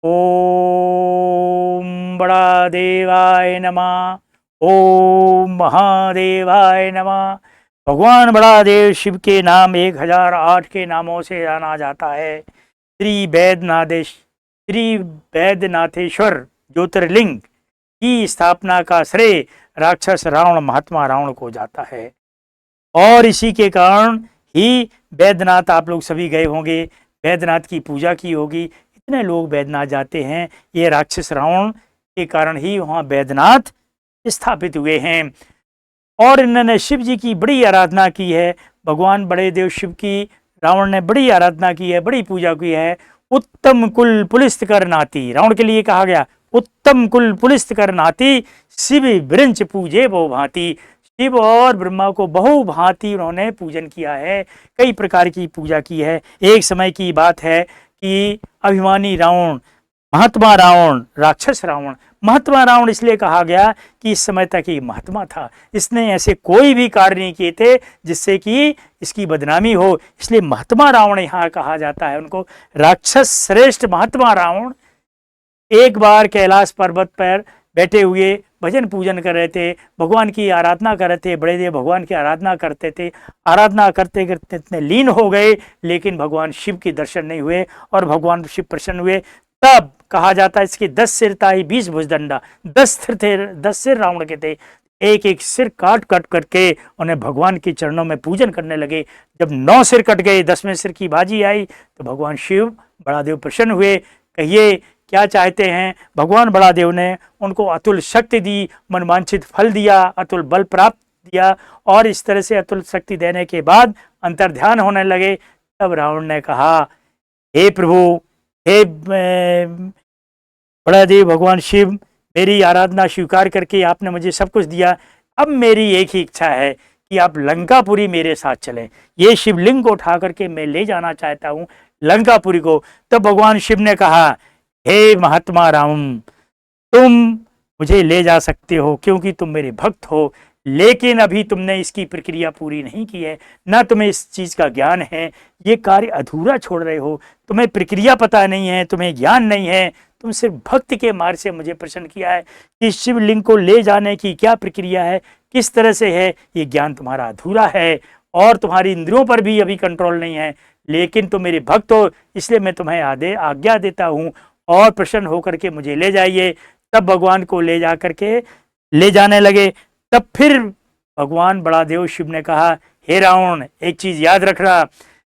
ओम बड़ा देवाय नमः। ओम महादेवाय नमः। भगवान बड़ा देव शिव के नाम 1008 के नामों से जाना जाता है। श्री वैद्यनाथेश्वर ज्योतिर्लिंग की स्थापना का श्रेय राक्षस रावण महात्मा रावण को जाता है और इसी के कारण ही वैद्यनाथ, आप लोग सभी गए होंगे, वैद्यनाथ की पूजा की होगी। इतने लोग वैद्यनाथ जाते हैं, ये राक्षस रावण के कारण ही वहाँ वैद्यनाथ स्थापित हुए हैं। और इन्होंने शिव जी की बड़ी आराधना की है। भगवान बड़े देव शिव की रावण ने बड़ी आराधना की है, बड़ी पूजा की है। उत्तम कुल पुलिस्त कर नाती, रावण के लिए कहा गया, उत्तम कुल पुलिस्त कर नाती, शिव विरंच पूजे बहु भांति। शिव और ब्रह्मा को बहु भांति उन्होंने पूजन किया है, कई प्रकार की पूजा की है। एक समय की बात है कि अभिमानी रावण, महात्मा रावण, राक्षस रावण, महात्मा रावण इसलिए कहा गया कि इस समय तक ही महात्मा था, इसने ऐसे कोई भी कार्य नहीं किए थे जिससे कि इसकी बदनामी हो, इसलिए महात्मा रावण यहाँ कहा जाता है उनको। राक्षस श्रेष्ठ महात्मा रावण एक बार कैलाश पर्वत पर बैठे हुए भजन पूजन कर रहे थे, भगवान की आराधना कर रहे थे, बड़े देव भगवान की आराधना करते थे। आराधना करते करते इतने लीन हो गए, लेकिन भगवान शिव के दर्शन नहीं हुए और भगवान शिव प्रसन्न हुए। तब कहा जाता है इसके 10 सिर ताई 20 भुजदंडा, 10 सिर थे, 10 सिर रावण के थे। एक एक सिर काट काट करके उन्हें भगवान के चरणों में पूजन करने लगे। जब 9 सिर कट गए, 10वें सिर की बाजी आई तो भगवान शिव बड़ा देव प्रसन्न हुए। कहिए क्या चाहते हैं? भगवान बड़ा देव ने उनको अतुल शक्ति दी, मनवांछित फल दिया, अतुल बल प्राप्त दिया और इस तरह से अतुल शक्ति देने के बाद अंतर्ध्यान होने लगे। तब रावण ने कहा, हे प्रभु, हे बड़ा देव भगवान शिव, मेरी आराधना स्वीकार करके आपने मुझे सब कुछ दिया। अब मेरी एक ही इच्छा है कि आप लंकापुरी मेरे साथ चलें। ये शिवलिंग को उठा करके मैं ले जाना चाहता हूँ लंकापुरी को। तब भगवान शिव ने कहा, हे महात्मा रावण, तुम मुझे ले जा सकते हो क्योंकि तुम मेरे भक्त हो, लेकिन अभी तुमने इसकी प्रक्रिया पूरी नहीं की है, ना तुम्हें इस चीज का ज्ञान है, ये कार्य अधूरा छोड़ रहे हो, तुम्हें प्रक्रिया पता नहीं है, तुम्हें ज्ञान नहीं है, तुम सिर्फ भक्त के मार्ग से मुझे प्रसन्न किया है कि शिवलिंग को ले जाने की क्या प्रक्रिया है, किस तरह से है, ये ज्ञान तुम्हारा अधूरा है और तुम्हारी इंद्रियों पर भी अभी कंट्रोल नहीं है। लेकिन तुम मेरे भक्त हो, इसलिए मैं तुम्हें आज्ञा देता हूँ और प्रसन्न होकर के मुझे ले जाइए। तब भगवान को ले जाने लगे। तब फिर भगवान बड़ा देव शिव ने कहा, हे रावण, एक चीज याद रखना,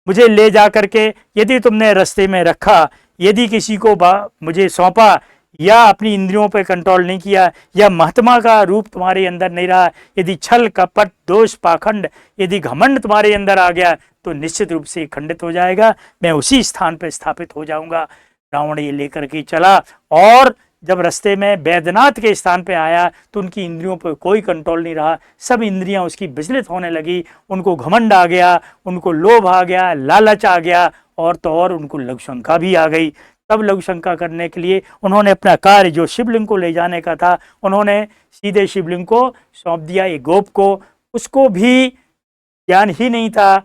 मुझे ले जा करके यदि तुमने रास्ते में रखा, यदि किसी को मुझे सौंपा या अपनी इंद्रियों पर कंट्रोल नहीं किया या महात्मा का रूप तुम्हारे अंदर नहीं रहा, यदि छल कपट दोष पाखंड यदि घमंड तुम्हारे अंदर आ गया तो निश्चित रूप से खंडित हो जाएगा, मैं उसी स्थान पर स्थापित हो जाऊंगा। रावण ये लेकर के चला और जब रास्ते में बैद्यनाथ के स्थान पे आया तो उनकी इंद्रियों पर कोई कंट्रोल नहीं रहा, सब इंद्रियां उसकी विचलित होने लगी, उनको घमंड आ गया, उनको लोभ आ गया, लालच आ गया और तो और उनको लघु शंका भी आ गई। तब लघु शंका करने के लिए उन्होंने अपना कार्य जो शिवलिंग को ले जाने का था, उन्होंने सीधे शिवलिंग को सौंप दिया एक गोप को। उसको भी ज्ञान ही नहीं था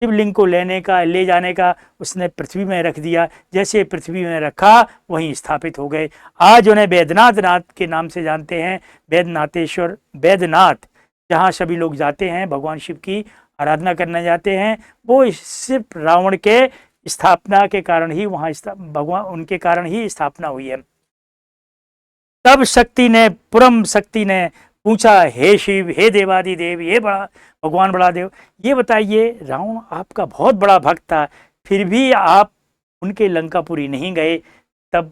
शिवलिंग को ले जाने का, उसने पृथ्वी में रख दिया। जैसे पृथ्वी में रखा वहीं स्थापित हो गए। आज उन्हें वैद्यनाथ के नाम से जानते हैं, वैद्यनाथेश्वर, वैद्यनाथ जहाँ सभी लोग जाते हैं भगवान शिव की आराधना करने जाते हैं, वो सिर्फ रावण के स्थापना के कारण ही वहाँ भगवान उनके कारण ही स्थापना हुई है। तब पुरम शक्ति ने पूछा, हे शिव, हे देवादि देव, हे भगवान बड़ा देव, ये बताइए, रावण आपका बहुत बड़ा भक्त था, फिर भी आप उनके लंकापुरी नहीं गए। तब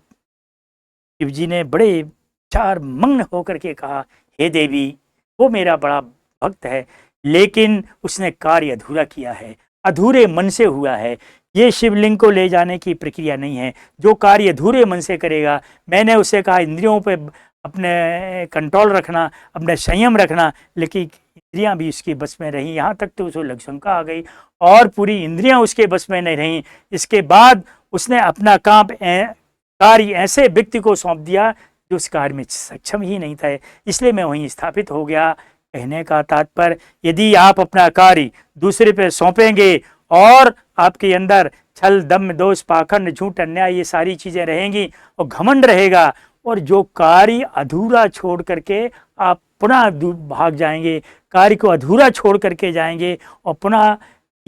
शिव जी ने बड़े विचार मग्न होकर के कहा, हे देवी, वो मेरा बड़ा भक्त है, लेकिन उसने कार्य अधूरा किया है, अधूरे मन से हुआ है। ये शिवलिंग को ले जाने की प्रक्रिया नहीं है, जो कार्य अधूरे मन से करेगा। मैंने उसे कहा इंद्रियों पे अपने कंट्रोल रखना, अपने संयम रखना, लेकिन इंद्रियां भी उसके बस में रहीं, यहाँ तक तो उसे लघु शंका आ गई और पूरी इंद्रियां उसके बस में नहीं रहीं। इसके बाद उसने अपना कार्य ऐसे व्यक्ति को सौंप दिया जो उस कार्य में सक्षम ही नहीं था, इसलिए मैं वहीं स्थापित हो गया। कहने का तात्पर्य, यदि आप अपना कार्य दूसरे पे सौंपेंगे और आपके अंदर छल दम दोष पाखंड झूठ अन्याय ये सारी चीज़ें रहेंगी और घमंड रहेगा, और जो कार्य अधूरा छोड़ करके आप पुनः भाग जाएंगे, कार्य को अधूरा छोड़ करके जाएंगे और पुनः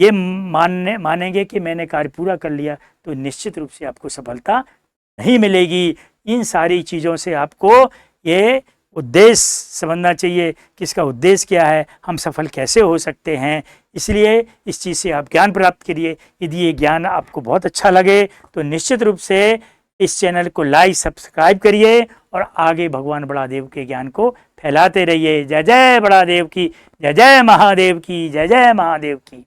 ये मानेंगे कि मैंने कार्य पूरा कर लिया, तो निश्चित रूप से आपको सफलता नहीं मिलेगी। इन सारी चीज़ों से आपको ये उद्देश्य समझना चाहिए कि इसका उद्देश्य क्या है, हम सफल कैसे हो सकते हैं। इसलिए इस चीज़ से आप ज्ञान प्राप्त करिए। यदि ये ज्ञान आपको बहुत अच्छा लगे तो निश्चित रूप से इस चैनल को लाइक सब्सक्राइब करिए और आगे भगवान बड़ादेव के ज्ञान को फैलाते रहिए। जय जय बड़ादेव की, जय जय महादेव की, जय जय महादेव की।